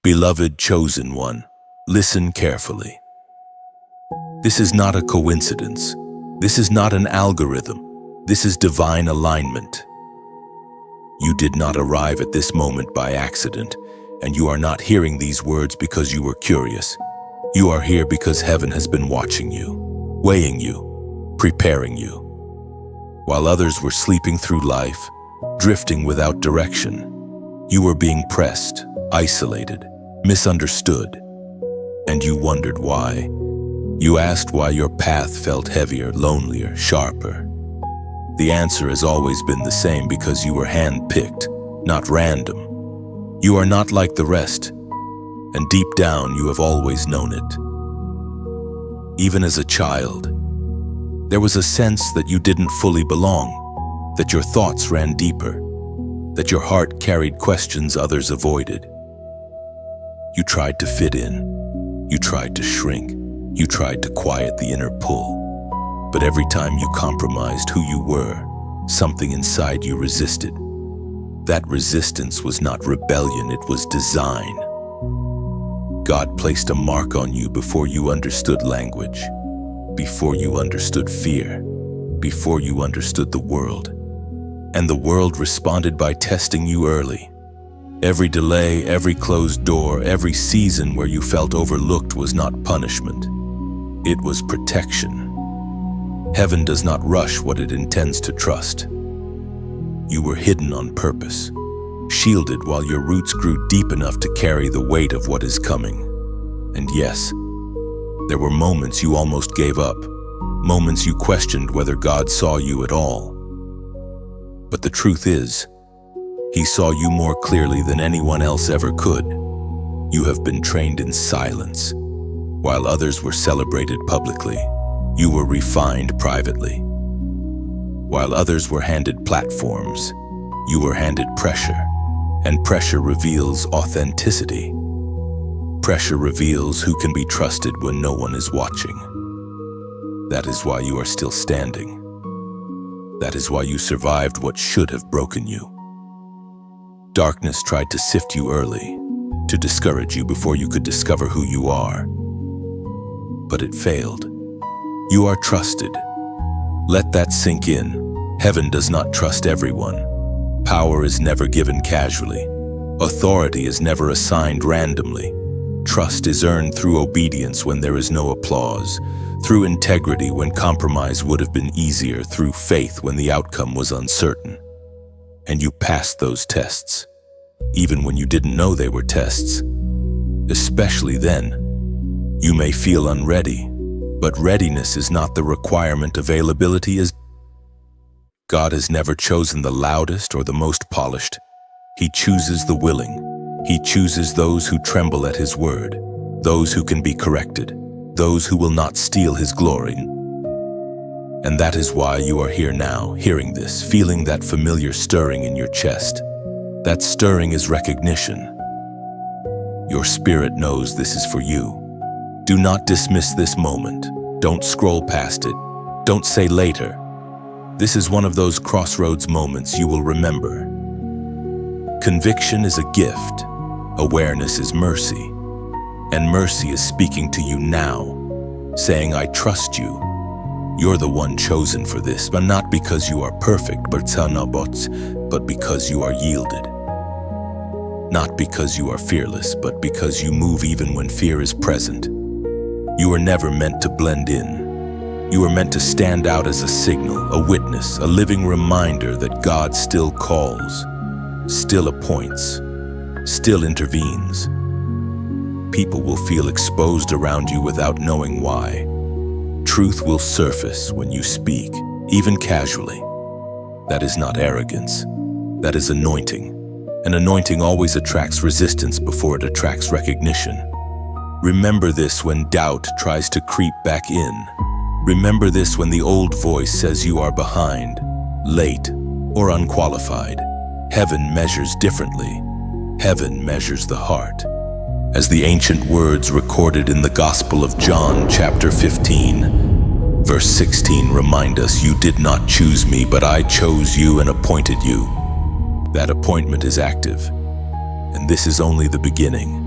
Beloved chosen one, listen carefully. This is not a coincidence. This is not an algorithm. This is divine alignment. You did not arrive at this moment by accident, and you are not hearing these words because you were curious. You are here because heaven has been watching you, weighing you, preparing you. While others were sleeping through life, drifting without direction, you were being pressed, isolated, misunderstood, and you wondered why. You asked why your path felt heavier, lonelier, sharper. The answer has always been the same: because you were hand-picked, not random. You are not like the rest, and deep down you have always known it. Even as a child, there was a sense that you didn't fully belong, that your thoughts ran deeper, that your heart carried questions others avoided. You tried to fit in, you tried to shrink, you tried to quiet the inner pull. But every time you compromised who you were, something inside you resisted. That resistance was not rebellion, it was design. God placed a mark on you before you understood language, before you understood fear, before you understood the world. And the world responded by testing you early. Every delay, every closed door, every season where you felt overlooked was not punishment. It was protection. Heaven does not rush what it intends to trust. You were hidden on purpose, shielded while your roots grew deep enough to carry the weight of what is coming. And yes, there were moments you almost gave up, moments you questioned whether God saw you at all. But the truth is, He saw you more clearly than anyone else ever could. You have been trained in silence. While others were celebrated publicly, you were refined privately. While others were handed platforms, you were handed pressure. And pressure reveals authenticity. Pressure reveals who can be trusted when no one is watching. That is why you are still standing. That is why you survived what should have broken you. Darkness tried to sift you early, to discourage you before you could discover who you are. But it failed. You are trusted. Let that sink in. Heaven does not trust everyone. Power is never given casually. Authority is never assigned randomly. Trust is earned through obedience when there is no applause, through integrity when compromise would have been easier, through faith when the outcome was uncertain. And you passed those tests, even when you didn't know they were tests. Especially then, you may feel unready, but readiness is not the requirement. Availability is. God has never chosen the loudest or the most polished. He chooses the willing. He chooses those who tremble at His word, those who can be corrected, those who will not steal His glory. And that is why you are here now, hearing this, feeling that familiar stirring in your chest. That stirring is recognition. Your spirit knows this is for you. Do not dismiss this moment. Don't scroll past it. Don't say later. This is one of those crossroads moments you will remember. Conviction is a gift. Awareness is mercy. And mercy is speaking to you now, saying, I trust you. You're the one chosen for this, but not because you are perfect, but because you are yielded. Not because you are fearless, but because you move even when fear is present. You were never meant to blend in. You were meant to stand out as a signal, a witness, a living reminder that God still calls, still appoints, still intervenes. People will feel exposed around you without knowing why. Truth will surface when you speak, even casually. That is not arrogance. That is anointing. An anointing always attracts resistance before it attracts recognition. Remember this when doubt tries to creep back in. Remember this when the old voice says you are behind, late, or unqualified. Heaven measures differently. Heaven measures the heart. As the ancient words recorded in the Gospel of John, chapter 15, verse 16 remind us, you did not choose me, but I chose you and appointed you. That appointment is active, and this is only the beginning.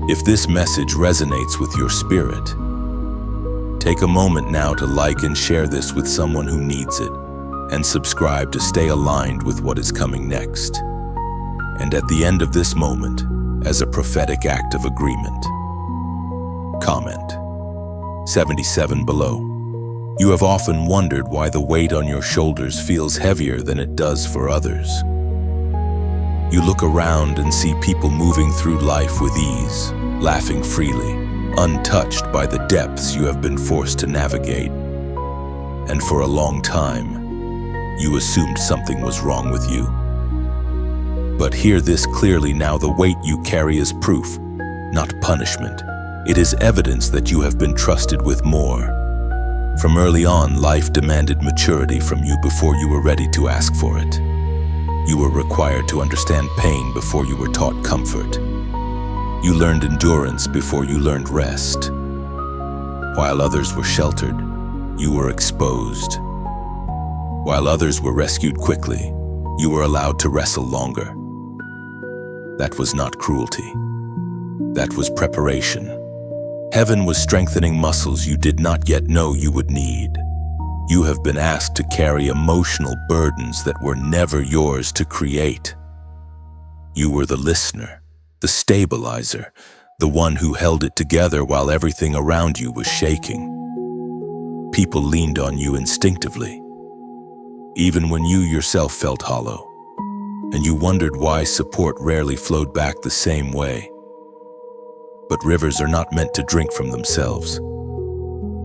If this message resonates with your spirit, take a moment now to like and share this with someone who needs it, and subscribe to stay aligned with what is coming next. And at the end of this moment, as a prophetic act of agreement, comment 77 below. You have often wondered why the weight on your shoulders feels heavier than it does for others. You look around and see people moving through life with ease, laughing freely, untouched by the depths you have been forced to navigate. And for a long time, you assumed something was wrong with you. But hear this clearly now: the weight you carry is proof, not punishment. It is evidence that you have been trusted with more. From early on, life demanded maturity from you before you were ready to ask for it. You were required to understand pain before you were taught comfort. You learned endurance before you learned rest. While others were sheltered, you were exposed. While others were rescued quickly, you were allowed to wrestle longer. That was not cruelty. That was preparation. Heaven was strengthening muscles you did not yet know you would need. You have been asked to carry emotional burdens that were never yours to create. You were the listener, the stabilizer, the one who held it together while everything around you was shaking. People leaned on you instinctively, even when you yourself felt hollow, and you wondered why support rarely flowed back the same way. But rivers are not meant to drink from themselves.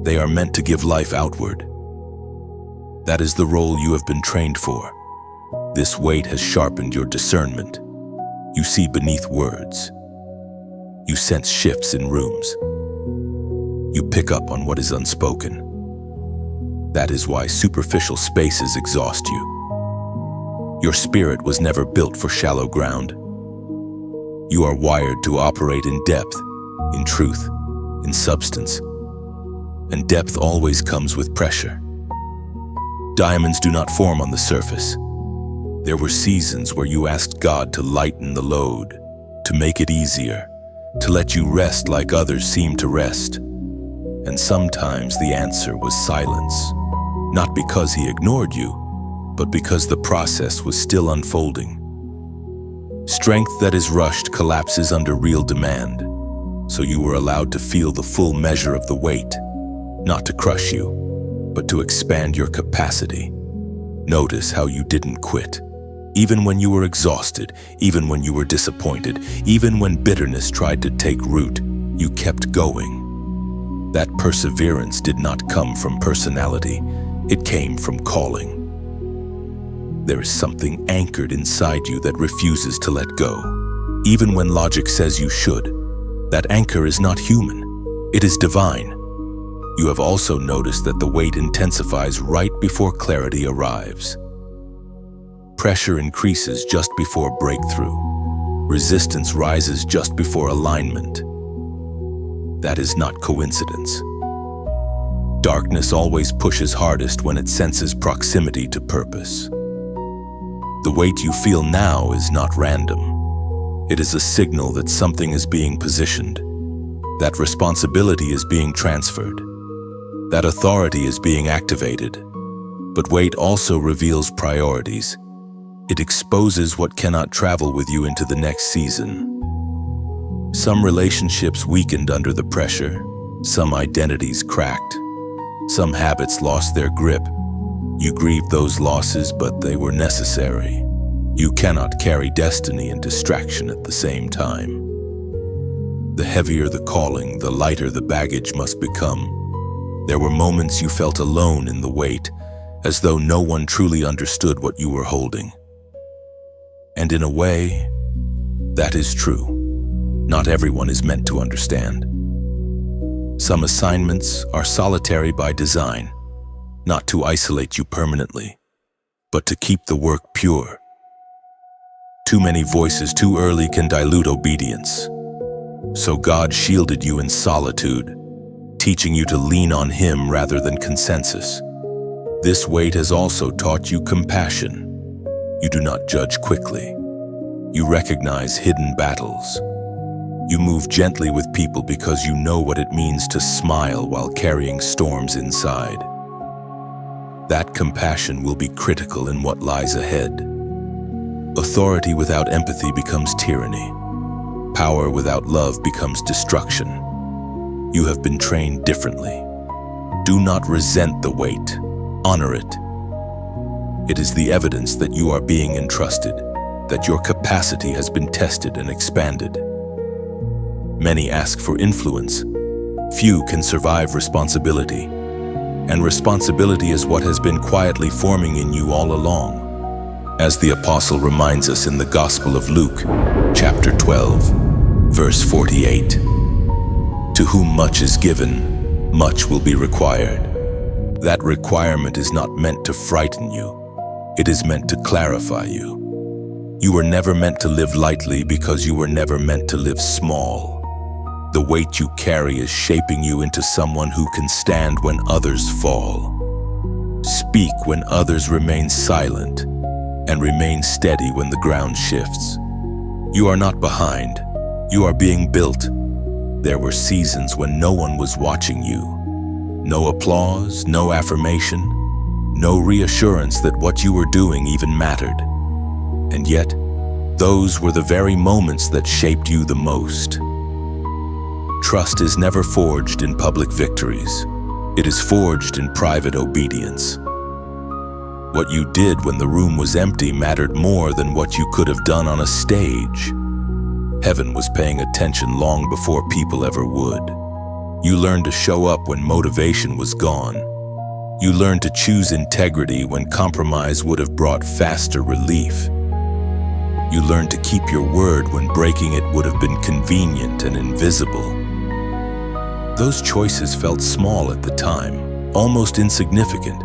They are meant to give life outward. That is the role you have been trained for. This weight has sharpened your discernment. You see beneath words. You sense shifts in rooms. You pick up on what is unspoken. That is why superficial spaces exhaust you. Your spirit was never built for shallow ground. You are wired to operate in depth, in truth, in substance. And depth always comes with pressure. Diamonds do not form on the surface. There were seasons where you asked God to lighten the load, to make it easier, to let you rest like others seem to rest. And sometimes the answer was silence, not because He ignored you, but because the process was still unfolding. Strength that is rushed collapses under real demand, so you were allowed to feel the full measure of the weight, not to crush you, but to expand your capacity. Notice how you didn't quit. Even when you were exhausted, even when you were disappointed, even when bitterness tried to take root, you kept going. That perseverance did not come from personality, it came from calling. There is something anchored inside you that refuses to let go, even when logic says you should. That anchor is not human, it is divine. You have also noticed that the weight intensifies right before clarity arrives. Pressure increases just before breakthrough. Resistance rises just before alignment. That is not coincidence. Darkness always pushes hardest when it senses proximity to purpose. The weight you feel now is not random. It is a signal that something is being positioned, that responsibility is being transferred, that authority is being activated. But weight also reveals priorities. It exposes what cannot travel with you into the next season. Some relationships weakened under the pressure, some identities cracked, some habits lost their grip. You grieved those losses, but they were necessary. You cannot carry destiny and distraction at the same time. The heavier the calling, the lighter the baggage must become. There were moments you felt alone in the weight, as though no one truly understood what you were holding. And in a way, that is true. Not everyone is meant to understand. Some assignments are solitary by design, not to isolate you permanently, but to keep the work pure. Too many voices too early can dilute obedience. So God shielded you in solitude, teaching you to lean on Him rather than consensus. This weight has also taught you compassion. You do not judge quickly. You recognize hidden battles. You move gently with people because you know what it means to smile while carrying storms inside. That compassion will be critical in what lies ahead. Authority without empathy becomes tyranny. Power without love becomes destruction. You have been trained differently. Do not resent the weight. Honor it. It is the evidence that you are being entrusted, that your capacity has been tested and expanded. Many ask for influence. Few can survive responsibility. And responsibility is what has been quietly forming in you all along. As the apostle reminds us in the Gospel of Luke, chapter 12, verse 48. To whom much is given, much will be required. That requirement is not meant to frighten you. It is meant to clarify you. You were never meant to live lightly because you were never meant to live small. The weight you carry is shaping you into someone who can stand when others fall. Speak when others remain silent, and remain steady when the ground shifts. You are not behind. You are being built. There were seasons when no one was watching you. No applause, no affirmation, no reassurance that what you were doing even mattered. And yet, those were the very moments that shaped you the most. Trust is never forged in public victories. It is forged in private obedience. What you did when the room was empty mattered more than what you could have done on a stage. Heaven was paying attention long before people ever would. You learned to show up when motivation was gone. You learned to choose integrity when compromise would have brought faster relief. You learned to keep your word when breaking it would have been convenient and invisible. Those choices felt small at the time, almost insignificant,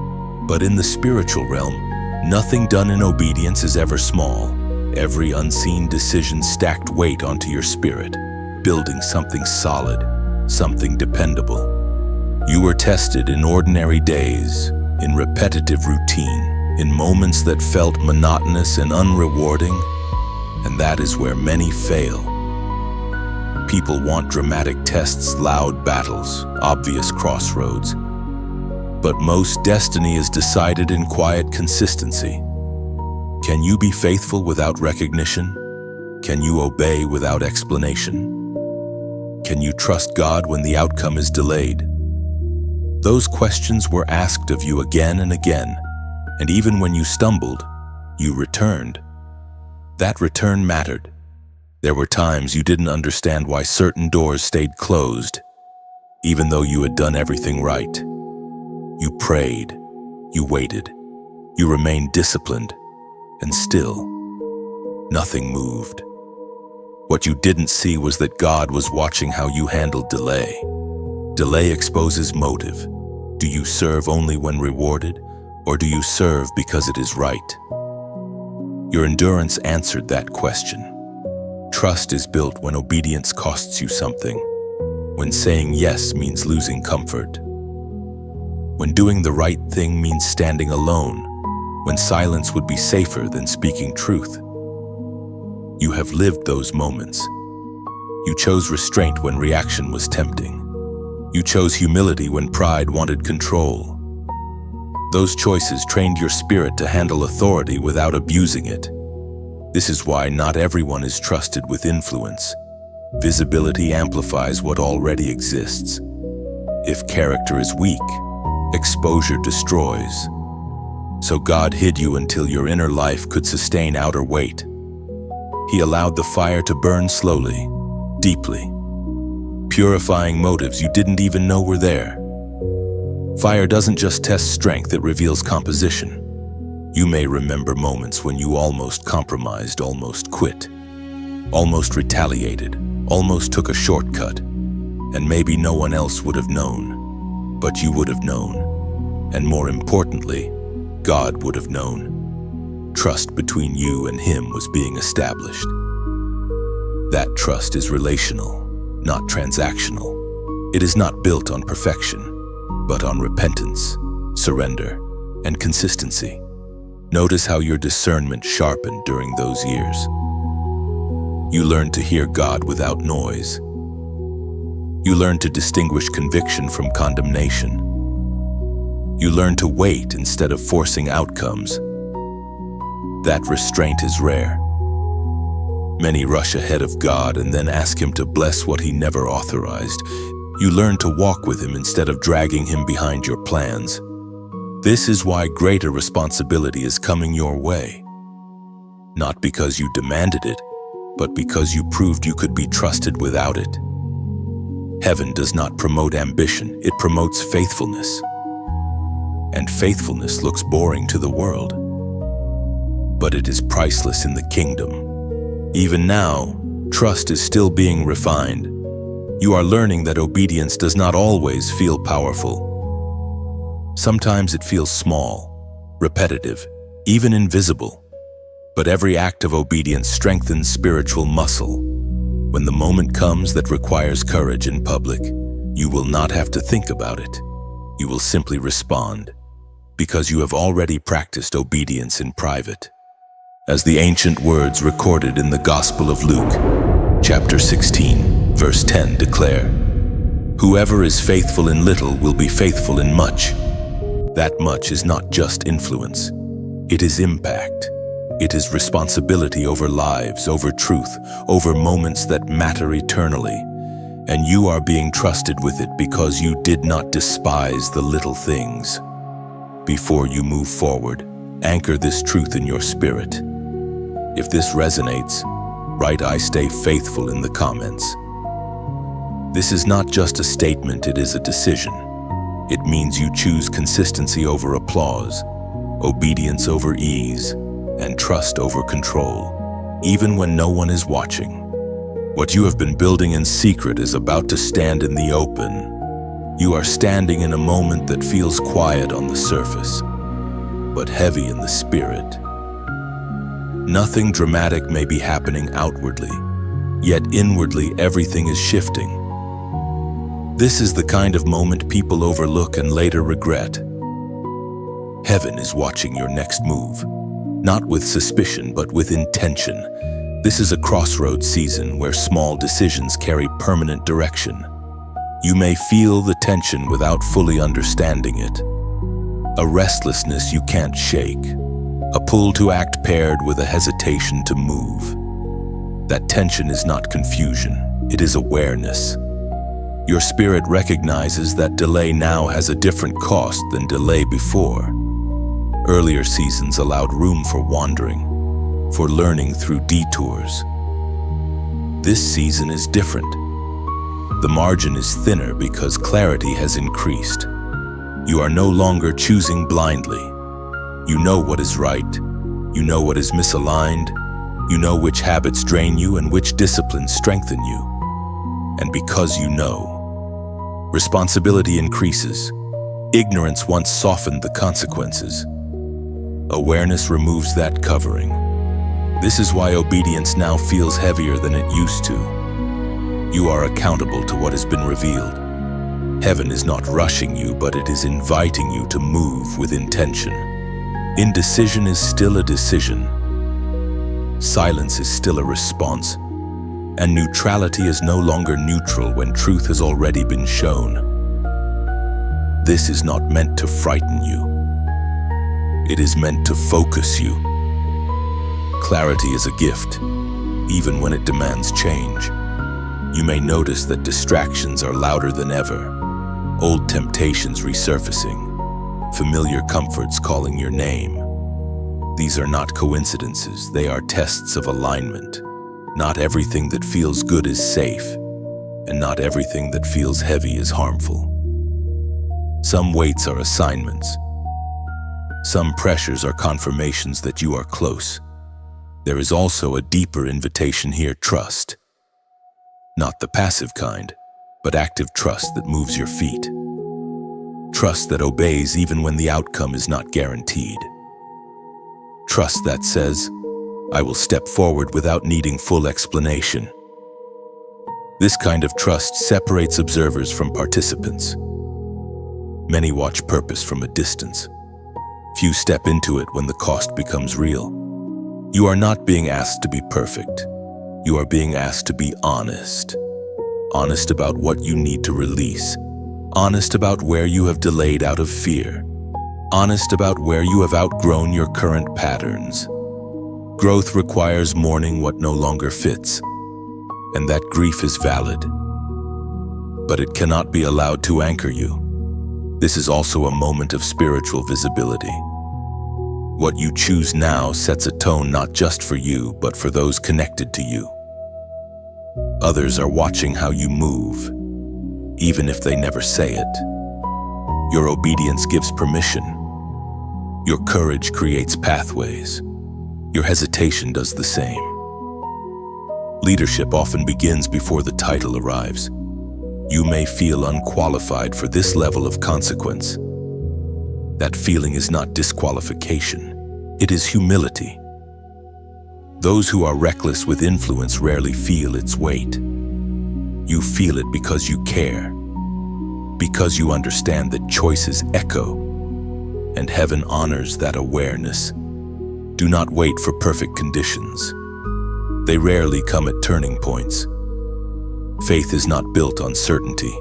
but in the spiritual realm, nothing done in obedience is ever small. Every unseen decision stacked weight onto your spirit, building something solid, something dependable. You were tested in ordinary days, in repetitive routine, in moments that felt monotonous and unrewarding, and that is where many fail. People want dramatic tests, loud battles, obvious crossroads. But most destiny is decided in quiet consistency. Can you be faithful without recognition? Can you obey without explanation? Can you trust God when the outcome is delayed? Those questions were asked of you again and again, and even when you stumbled, you returned. That return mattered. There were times you didn't understand why certain doors stayed closed, even though you had done everything right. You prayed, you waited, you remained disciplined, and still, nothing moved. What you didn't see was that God was watching how you handled delay. Delay exposes motive. Do you serve only when rewarded, or do you serve because it is right? Your endurance answered that question. Trust is built when obedience costs you something, when saying yes means losing comfort, when doing the right thing means standing alone, when silence would be safer than speaking truth. You have lived those moments. You chose restraint when reaction was tempting. You chose humility when pride wanted control. Those choices trained your spirit to handle authority without abusing it. This is why not everyone is trusted with influence. Visibility amplifies what already exists. If character is weak, exposure destroys. So God hid you until your inner life could sustain outer weight. He allowed the fire to burn slowly, deeply, purifying motives you didn't even know were there. Fire doesn't just test strength, it reveals composition. You may remember moments when you almost compromised, almost quit, almost retaliated, almost took a shortcut, and maybe no one else would have known, but you would have known, and more importantly, God would have known. Trust between you and Him was being established. That trust is relational, not transactional. It is not built on perfection, but on repentance, surrender, and consistency. Notice how your discernment sharpened during those years. You learn to hear God without noise. You learn to distinguish conviction from condemnation. You learn to wait instead of forcing outcomes. That restraint is rare. Many rush ahead of God and then ask Him to bless what He never authorized. You learn to walk with Him instead of dragging Him behind your plans. This is why greater responsibility is coming your way. Not because you demanded it, but because you proved you could be trusted without it. Heaven does not promote ambition, it promotes faithfulness. And faithfulness looks boring to the world, but it is priceless in the kingdom. Even now, trust is still being refined. You are learning that obedience does not always feel powerful. Sometimes it feels small, repetitive, even invisible. But every act of obedience strengthens spiritual muscle. When the moment comes that requires courage in public, you will not have to think about it. You will simply respond, because you have already practiced obedience in private. As the ancient words recorded in the Gospel of Luke, chapter 16, verse 10 declare, "Whoever is faithful in little will be faithful in much." That much is not just influence. It is impact. It is responsibility over lives, over truth, over moments that matter eternally. And you are being trusted with it because you did not despise the little things. Before you move forward, anchor this truth in your spirit. If this resonates, write "I stay faithful" in the comments. This is not just a statement, it is a decision. It means you choose consistency over applause, obedience over ease, and trust over control, even when no one is watching. What you have been building in secret is about to stand in the open. You are standing in a moment that feels quiet on the surface, but heavy in the spirit. Nothing dramatic may be happening outwardly, yet inwardly everything is shifting. This is the kind of moment people overlook and later regret. Heaven is watching your next move, not with suspicion but with intention. This is a crossroads season where small decisions carry permanent direction. You may feel the tension without fully understanding it. A restlessness you can't shake, a pull to act paired with a hesitation to move. That tension is not confusion, it is awareness. Your spirit recognizes that delay now has a different cost than delay before. Earlier seasons allowed room for wandering, for learning through detours. This season is different. The margin is thinner because clarity has increased. You are no longer choosing blindly. You know what is right. You know what is misaligned. You know which habits drain you and which disciplines strengthen you. And because you know, responsibility increases. Ignorance once softened the consequences. Awareness removes that covering. This is why obedience now feels heavier than it used to. You are accountable to what has been revealed. Heaven is not rushing you, but it is inviting you to move with intention. Indecision is still a decision. Silence is still a response. And neutrality is no longer neutral when truth has already been shown. This is not meant to frighten you. It is meant to focus you. Clarity is a gift, even when it demands change. You may notice that distractions are louder than ever, old temptations resurfacing, familiar comforts calling your name. These are not coincidences, they are tests of alignment. Not everything that feels good is safe, and not everything that feels heavy is harmful. Some weights are assignments. Some pressures are confirmations that you are close. There is also a deeper invitation here: trust. Not the passive kind, but active trust that moves your feet. Trust that obeys even when the outcome is not guaranteed. Trust that says, "I will step forward without needing full explanation." This kind of trust separates observers from participants. Many watch purpose from a distance. Few step into it when the cost becomes real. You are not being asked to be perfect. You are being asked to be honest. Honest about what you need to release. Honest about where you have delayed out of fear. Honest about where you have outgrown your current patterns. Growth requires mourning what no longer fits, and that grief is valid. But it cannot be allowed to anchor you. This is also a moment of spiritual visibility. What you choose now sets a tone not just for you, but for those connected to you. Others are watching how you move, even if they never say it. Your obedience gives permission. Your courage creates pathways. Your hesitation does the same. Leadership often begins before the title arrives. You may feel unqualified for this level of consequence. That feeling is not disqualification. It is humility. Those who are reckless with influence rarely feel its weight. You feel it because you care, because you understand that choices echo, and heaven honors that awareness. Do not wait for perfect conditions. They rarely come at turning points. Faith is not built on certainty.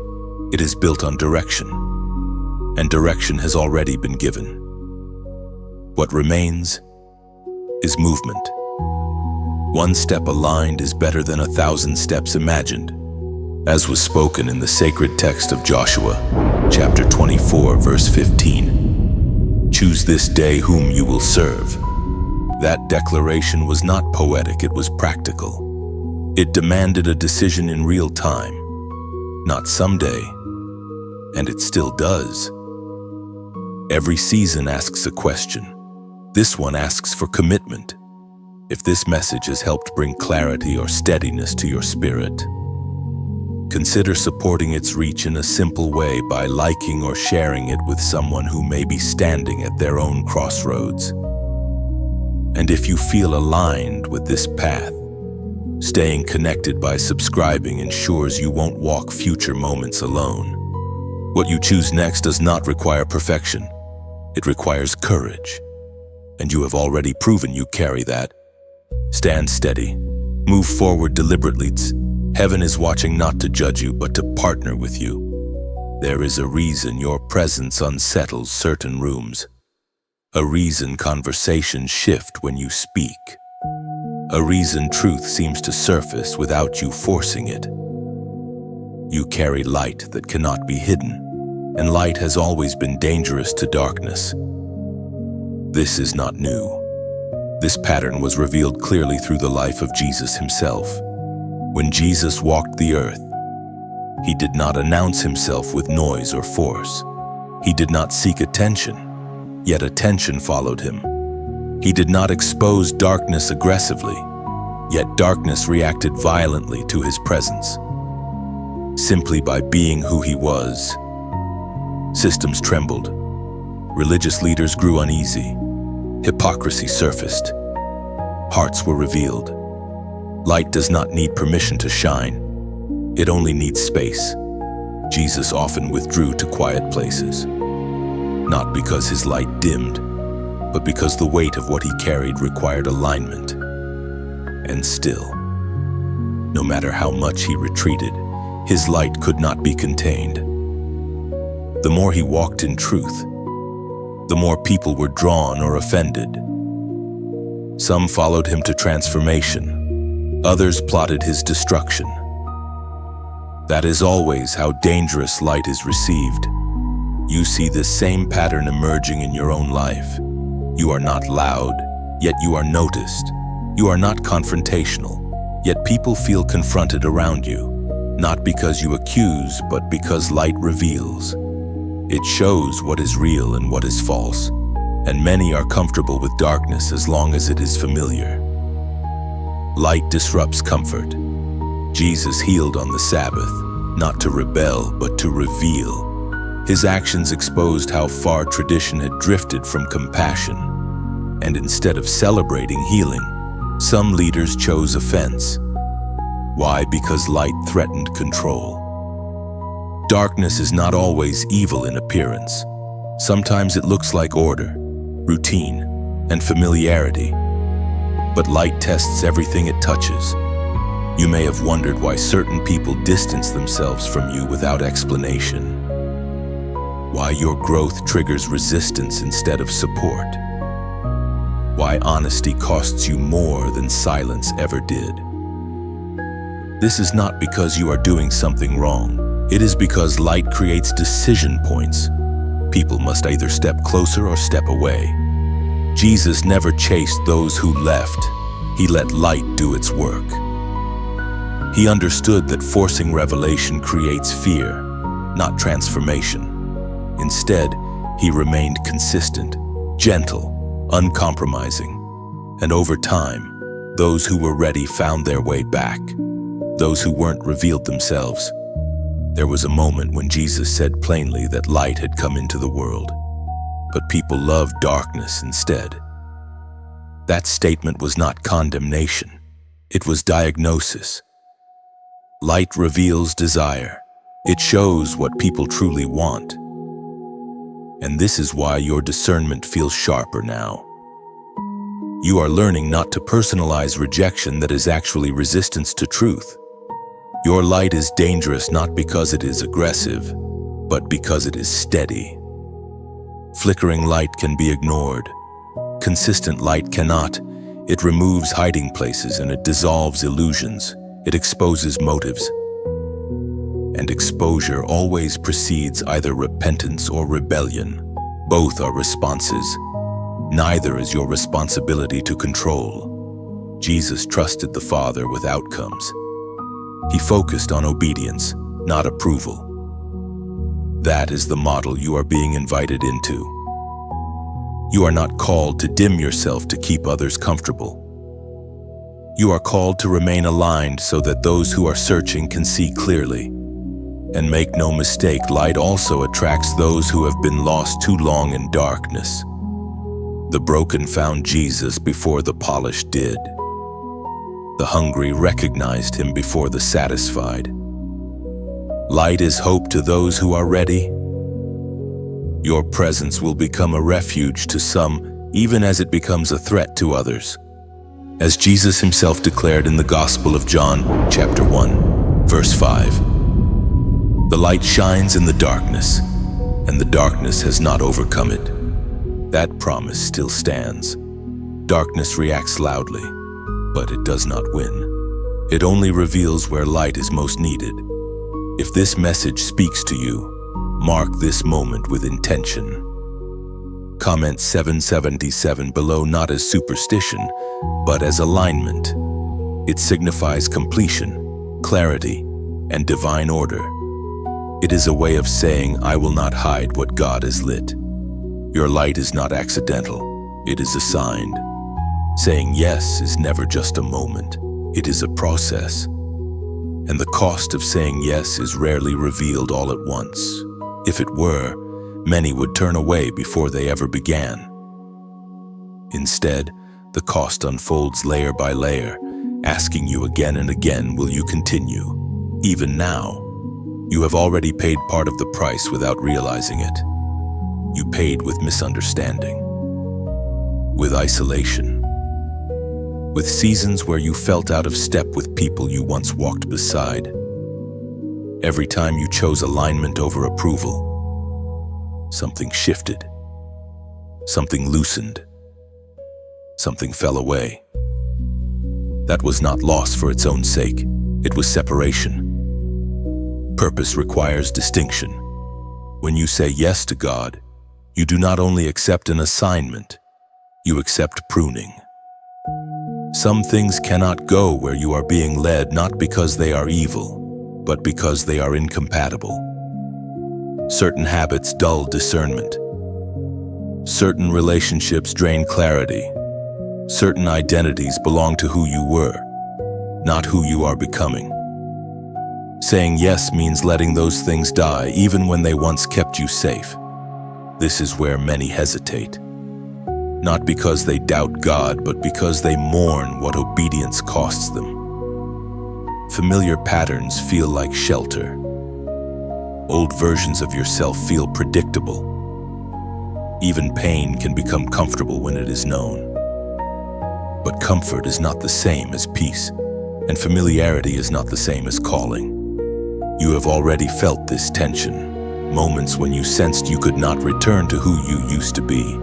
It is built on direction, and direction has already been given. What remains is movement. One step aligned is better than 1,000 steps imagined, as was spoken in the sacred text of Joshua, chapter 24, verse 15. Choose this day whom you will serve. That declaration was not poetic, it was practical. It demanded a decision in real time, not someday, and it still does. Every season asks a question. This one asks for commitment. If this message has helped bring clarity or steadiness to your spirit, consider supporting its reach in a simple way by liking or sharing it with someone who may be standing at their own crossroads. And if you feel aligned with this path, staying connected by subscribing ensures you won't walk future moments alone. What you choose next does not require perfection. It requires courage. And you have already proven you carry that. Stand steady. Move forward deliberately. Heaven is watching not to judge you, but to partner with you. There is a reason your presence unsettles certain rooms. A reason conversations shift when you speak. A reason truth seems to surface without you forcing it. You carry light that cannot be hidden, and light has always been dangerous to darkness. This is not new. This pattern was revealed clearly through the life of Jesus himself. When Jesus walked the earth, he did not announce himself with noise or force. He did not seek attention, yet attention followed him. He did not expose darkness aggressively, yet darkness reacted violently to his presence. Simply by being who he was, systems trembled, religious leaders grew uneasy, hypocrisy surfaced, hearts were revealed. Light does not need permission to shine, it only needs space. Jesus often withdrew to quiet places, not because his light dimmed, but because the weight of what he carried required alignment. And still, no matter how much he retreated, his light could not be contained. The more he walked in truth, the more people were drawn or offended. Some followed him to transformation, others plotted his destruction. That is always how dangerous light is received. You see this same pattern emerging in your own life. You are not loud, yet you are noticed. You are not confrontational, yet people feel confronted around you, not because you accuse, but because light reveals. It shows what is real and what is false, and many are comfortable with darkness as long as it is familiar. Light disrupts comfort. Jesus healed on the Sabbath, not to rebel, but to reveal. His actions exposed how far tradition had drifted from compassion, and instead of celebrating healing, some leaders chose offense. Why? Because light threatened control. Darkness is not always evil in appearance. Sometimes it looks like order, routine, and familiarity. But light tests everything it touches. You may have wondered why certain people distance themselves from you without explanation. Why your growth triggers resistance instead of support. Why honesty costs you more than silence ever did. This is not because you are doing something wrong. It is because light creates decision points. People must either step closer or step away. Jesus never chased those who left. He let light do its work. He understood that forcing revelation creates fear, not transformation. Instead, he remained consistent, gentle, uncompromising. And over time, those who were ready found their way back. Those who weren't revealed themselves. There was a moment when Jesus said plainly that light had come into the world, but people loved darkness instead. That statement was not condemnation. It was diagnosis. Light reveals desire. It shows what people truly want. And this is why your discernment feels sharper now. You are learning not to personalize rejection that is actually resistance to truth. Your light is dangerous not because it is aggressive, but because it is steady. Flickering light can be ignored. Consistent light cannot. It removes hiding places and it dissolves illusions. It exposes motives. And exposure always precedes either repentance or rebellion. Both are responses. Neither is your responsibility to control. Jesus trusted the Father with outcomes. He focused on obedience, not approval. That is the model you are being invited into. You are not called to dim yourself to keep others comfortable. You are called to remain aligned so that those who are searching can see clearly. And make no mistake, light also attracts those who have been lost too long in darkness. The broken found Jesus before the polished did. The hungry recognized him before the satisfied. Light is hope to those who are ready. Your presence will become a refuge to some, even as it becomes a threat to others. As Jesus himself declared in the Gospel of John, chapter 1, verse 5, "The light shines in the darkness, and the darkness has not overcome it." That promise still stands. Darkness reacts loudly, but it does not win. It only reveals where light is most needed. If this message speaks to you, mark this moment with intention. Comment 777 below, not as superstition, but as alignment. It signifies completion, clarity, and divine order. It is a way of saying, I will not hide what God has lit. Your light is not accidental, it is assigned. Saying yes is never just a moment, it is a process. And the cost of saying yes is rarely revealed all at once. If it were, many would turn away before they ever began. Instead, the cost unfolds layer by layer, asking you again and again, will you continue? Even now, you have already paid part of the price without realizing it. You paid with misunderstanding, with isolation, with seasons where you felt out of step with people you once walked beside. Every time you chose alignment over approval, something shifted, something loosened, something fell away. That was not loss for its own sake, it was separation. Purpose requires distinction. When you say yes to God, you do not only accept an assignment, you accept pruning. Some things cannot go where you are being led not because they are evil, but because they are incompatible. Certain habits dull discernment. Certain relationships drain clarity. Certain identities belong to who you were, not who you are becoming. Saying yes means letting those things die, even when they once kept you safe. This is where many hesitate. Not because they doubt God, but because they mourn what obedience costs them. Familiar patterns feel like shelter. Old versions of yourself feel predictable. Even pain can become comfortable when it is known. But comfort is not the same as peace, And familiarity is not the same as calling. You have already felt this tension, moments when you sensed you could not return to who you used to be,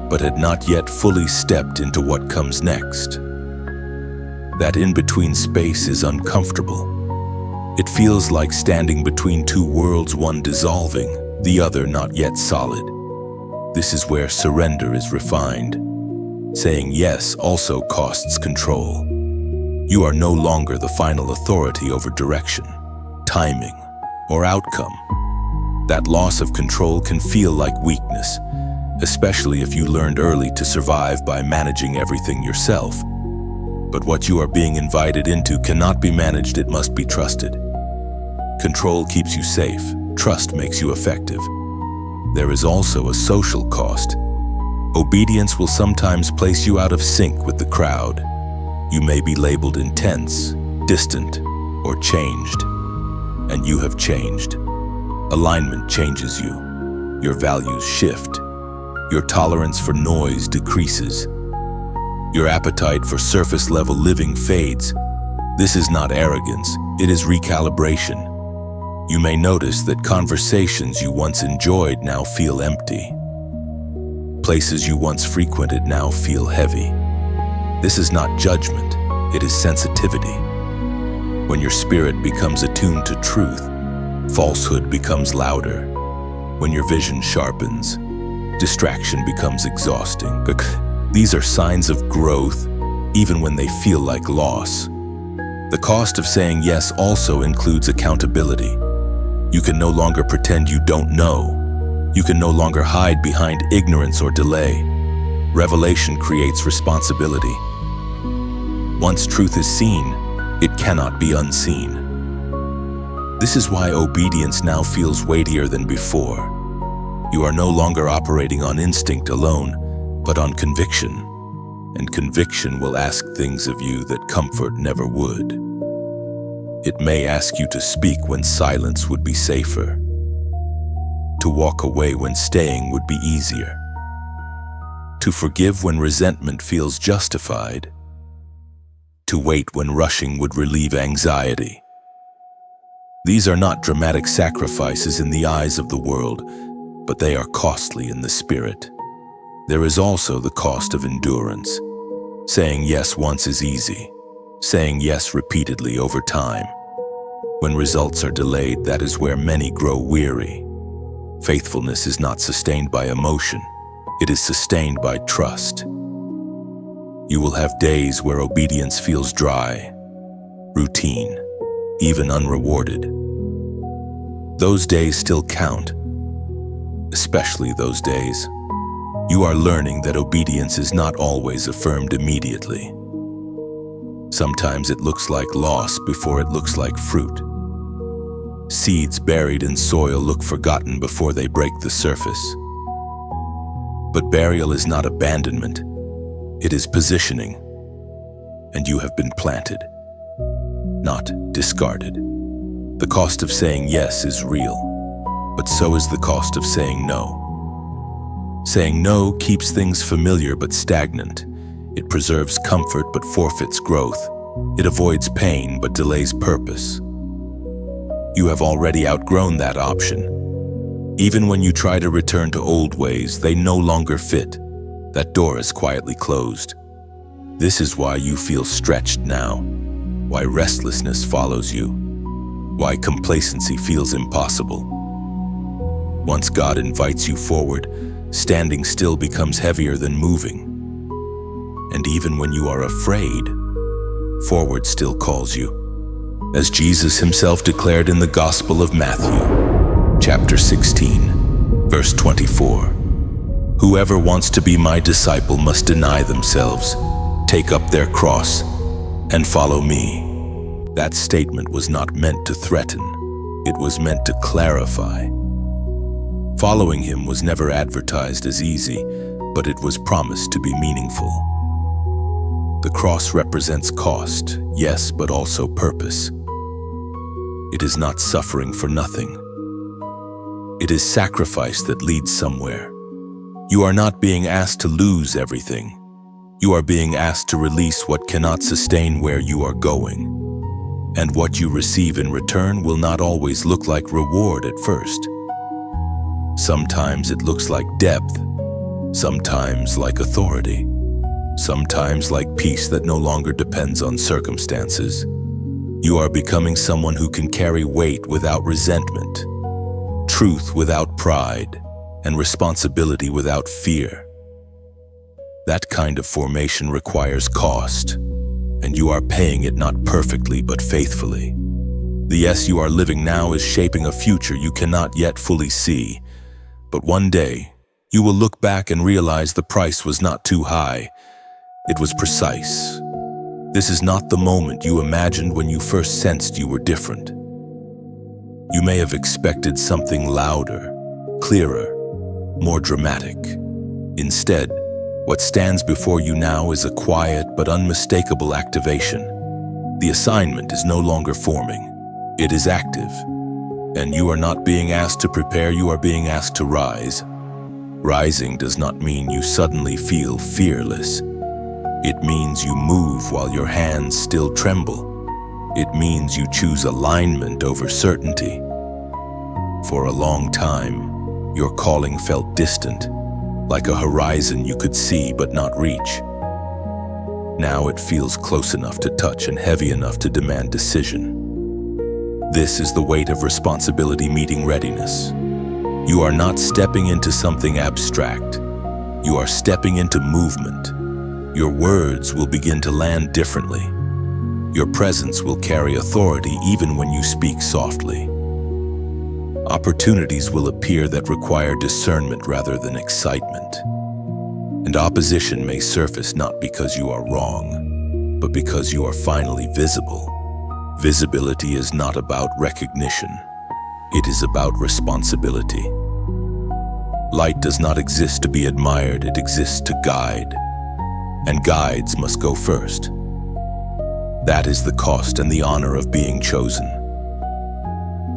but had not yet fully stepped into what comes next. That in-between space is uncomfortable. It feels like standing between two worlds, one dissolving, the other not yet solid. This is where surrender is refined. Saying yes also costs control. You are no longer the final authority over direction, timing, or outcome. That loss of control can feel like weakness, especially if you learned early to survive by managing everything yourself. But what you are being invited into cannot be managed, it must be trusted. Control keeps you safe, trust makes you effective. There is also a social cost. Obedience will sometimes place you out of sync with the crowd. You may be labeled intense, distant, or changed. And you have changed. Alignment changes you. Your values shift. Your tolerance for noise decreases. Your appetite for surface-level living fades. This is not arrogance, it is recalibration. You may notice that conversations you once enjoyed now feel empty. Places you once frequented now feel heavy. This is not judgment, it is sensitivity. When your spirit becomes attuned to truth, falsehood becomes louder. When your vision sharpens, distraction becomes exhausting. These are signs of growth, even when they feel like loss. The cost of saying yes also includes accountability. You can no longer pretend you don't know. You can no longer hide behind ignorance or delay. Revelation creates responsibility. Once truth is seen, it cannot be unseen. This is why obedience now feels weightier than before. You are no longer operating on instinct alone, but on conviction. And conviction will ask things of you that comfort never would. It may ask you to speak when silence would be safer, to walk away when staying would be easier, to forgive when resentment feels justified, to wait when rushing would relieve anxiety. These are not dramatic sacrifices in the eyes of the world, but they are costly in the spirit. There is also the cost of endurance. Saying yes once is easy. Saying yes repeatedly over time. When results are delayed, that is where many grow weary. Faithfulness is not sustained by emotion. It is sustained by trust. You will have days where obedience feels dry, routine, even unrewarded. Those days still count, especially those days. You are learning that obedience is not always affirmed immediately. Sometimes it looks like loss before it looks like fruit. Seeds buried in soil look forgotten before they break the surface. But burial is not abandonment, it is positioning. And you have been planted, not discarded. The cost of saying yes is real, but so is the cost of saying no. Saying no keeps things familiar but stagnant. It preserves comfort but forfeits growth. It avoids pain but delays purpose. You have already outgrown that option. Even when you try to return to old ways, they no longer fit. That door is quietly closed. This is why you feel stretched now, why restlessness follows you, why complacency feels impossible. Once God invites you forward, standing still becomes heavier than moving. And even when you are afraid, forward still calls you. As Jesus himself declared in the Gospel of Matthew, chapter 16, verse 24, "Whoever wants to be my disciple must deny themselves, take up their cross, and follow me." That statement was not meant to threaten, it was meant to clarify. Following him was never advertised as easy, but it was promised to be meaningful. The cross represents cost, yes, but also purpose. It is not suffering for nothing. It is sacrifice that leads somewhere. You are not being asked to lose everything. You are being asked to release what cannot sustain where you are going. And what you receive in return will not always look like reward at first. Sometimes it looks like depth, sometimes like authority, sometimes like peace that no longer depends on circumstances. You are becoming someone who can carry weight without resentment, truth without pride, and responsibility without fear. That kind of formation requires cost, and you are paying it not perfectly but faithfully. The yes you are living now is shaping a future you cannot yet fully see, but one day you will look back and realize the price was not too high. It was precise. This is not the moment you imagined when you first sensed you were different. You may have expected something louder, clearer, more dramatic. Instead, what stands before you now is a quiet but unmistakable activation. The assignment is no longer forming. It is active. And you are not being asked to prepare, you are being asked to rise. Rising does not mean you suddenly feel fearless. It means you move while your hands still tremble. It means you choose alignment over certainty. For a long time, your calling felt distant, like a horizon you could see but not reach. Now it feels close enough to touch and heavy enough to demand decision. This is the weight of responsibility meeting readiness. You are not stepping into something abstract. You are stepping into movement. Your words will begin to land differently. Your presence will carry authority even when you speak softly. Opportunities will appear that require discernment rather than excitement. And opposition may surface not because you are wrong, but because you are finally visible. Visibility is not about recognition. It is about responsibility. Light does not exist to be admired, it exists to guide. And guides must go first. That is the cost and the honor of being chosen.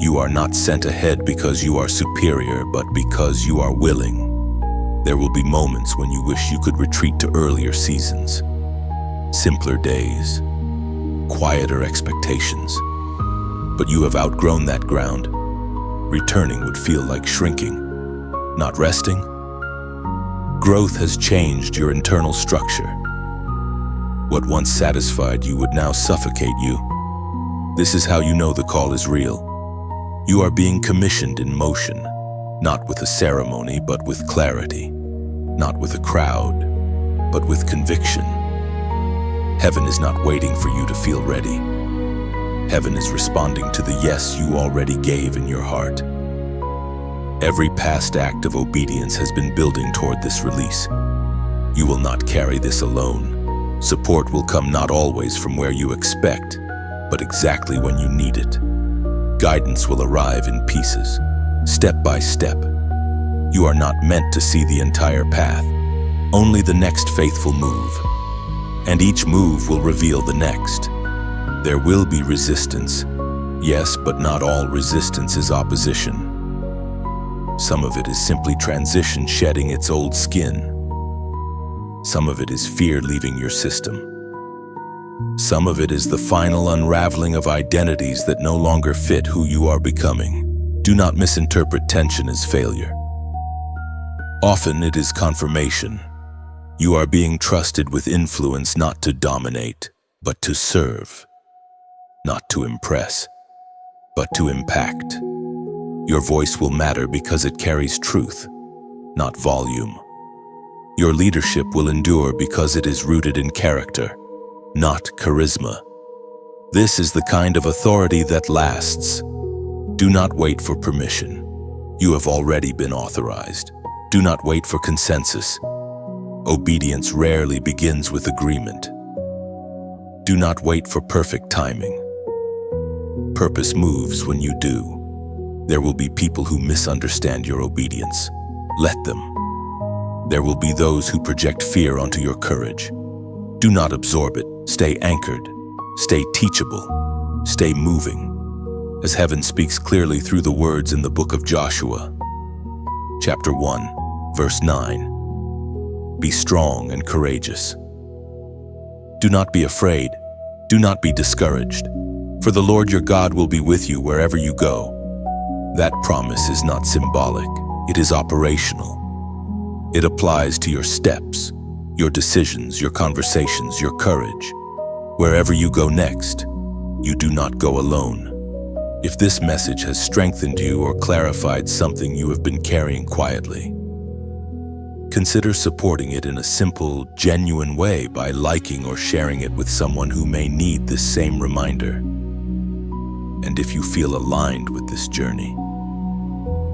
You are not sent ahead because you are superior, but because you are willing. There will be moments when you wish you could retreat to earlier seasons, simpler days, quieter expectations. But you have outgrown that ground. Returning would feel like shrinking, not resting. Growth has changed your internal structure. What once satisfied you would now suffocate you. This is how you know the call is real. You are being commissioned in motion, not with a ceremony, but with clarity, not with a crowd, but with conviction. Heaven is not waiting for you to feel ready. Heaven is responding to the yes you already gave in your heart. Every past act of obedience has been building toward this release. You will not carry this alone. Support will come not always from where you expect, but exactly when you need it. Guidance will arrive in pieces, step by step. You are not meant to see the entire path, only the next faithful move. And each move will reveal the next. There will be resistance, yes, but not all resistance is opposition. Some of it is simply transition shedding its old skin. Some of it is fear leaving your system. Some of it is the final unraveling of identities that no longer fit who you are becoming. Do not misinterpret tension as failure. Often it is confirmation. You are being trusted with influence not to dominate, but to serve. Not to impress, but to impact. Your voice will matter because it carries truth, not volume. Your leadership will endure because it is rooted in character, not charisma. This is the kind of authority that lasts. Do not wait for permission. You have already been authorized. Do not wait for consensus. Obedience rarely begins with agreement. Do not wait for perfect timing. Purpose moves when you do. There will be people who misunderstand your obedience. Let them. There will be those who project fear onto your courage. Do not absorb it. Stay anchored. Stay teachable. Stay moving. As heaven speaks clearly through the words in the book of Joshua, chapter 1, verse 9. Be strong and courageous. Do not be afraid. Do not be discouraged. For the Lord your God will be with you wherever you go. That promise is not symbolic. It is operational. It applies to your steps, your decisions, your conversations, your courage. Wherever you go next, you do not go alone. If this message has strengthened you or clarified something you have been carrying quietly, consider supporting it in a simple, genuine way by liking or sharing it with someone who may need this same reminder. And if you feel aligned with this journey,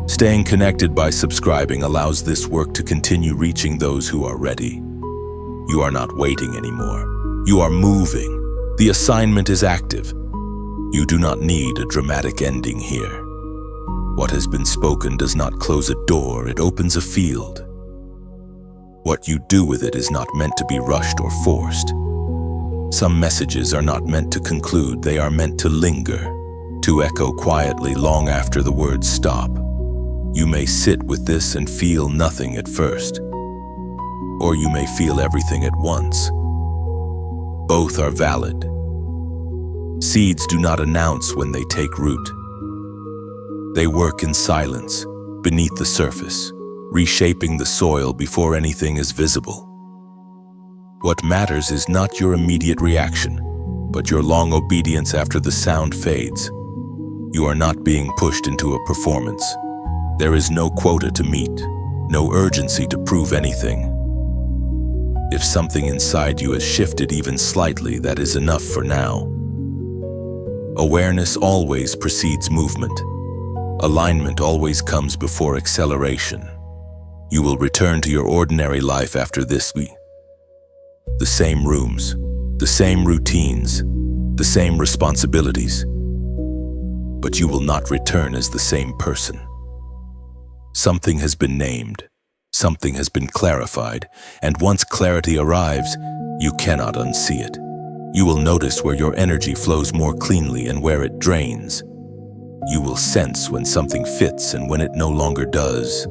staying connected by subscribing allows this work to continue reaching those who are ready. You are not waiting anymore. You are moving. The assignment is active. You do not need a dramatic ending here. What has been spoken does not close a door, it opens a field. What you do with it is not meant to be rushed or forced. Some messages are not meant to conclude, they are meant to linger, to echo quietly long after the words stop. You may sit with this and feel nothing at first, or you may feel everything at once. Both are valid. Seeds do not announce when they take root. They work in silence, beneath the surface, reshaping the soil before anything is visible. What matters is not your immediate reaction, but your long obedience after the sound fades. You are not being pushed into a performance. There is no quota to meet, no urgency to prove anything. If something inside you has shifted even slightly, that is enough for now. Awareness always precedes movement. Alignment always comes before acceleration. You will return to your ordinary life after this week. The same rooms, the same routines, the same responsibilities. But you will not return as the same person. Something has been named, something has been clarified, and once clarity arrives, you cannot unsee it. You will notice where your energy flows more cleanly and where it drains. You will sense when something fits and when it no longer does.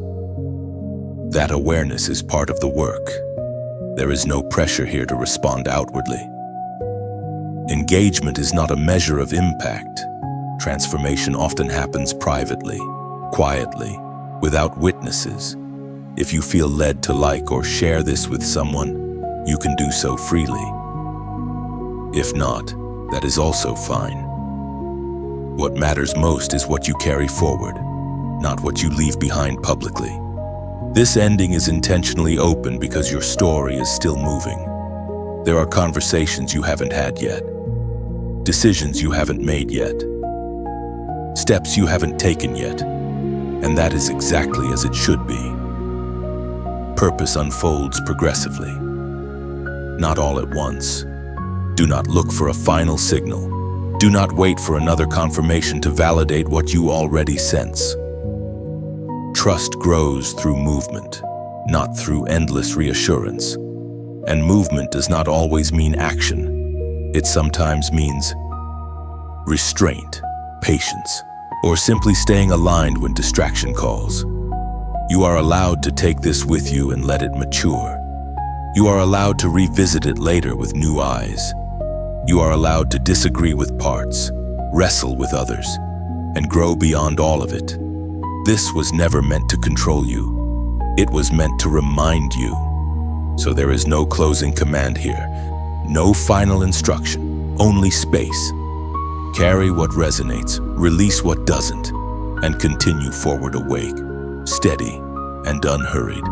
That awareness is part of the work. There is no pressure here to respond outwardly. Engagement is not a measure of impact. Transformation often happens privately, quietly, without witnesses. If you feel led to like or share this with someone, you can do so freely. If not, that is also fine. What matters most is what you carry forward, not what you leave behind publicly. This ending is intentionally open because your story is still moving. There are conversations you haven't had yet, decisions you haven't made yet, steps you haven't taken yet, and that is exactly as it should be. Purpose unfolds progressively, not all at once. Do not look for a final signal. Do not wait for another confirmation to validate what you already sense. Trust grows through movement, not through endless reassurance. And movement does not always mean action. It sometimes means restraint, patience, or simply staying aligned when distraction calls. You are allowed to take this with you and let it mature. You are allowed to revisit it later with new eyes. You are allowed to disagree with parts, wrestle with others, and grow beyond all of it. This was never meant to control you. It was meant to remind you. So there is no closing command here, no final instruction, only space. Carry what resonates, release what doesn't, and continue forward awake, steady, and unhurried.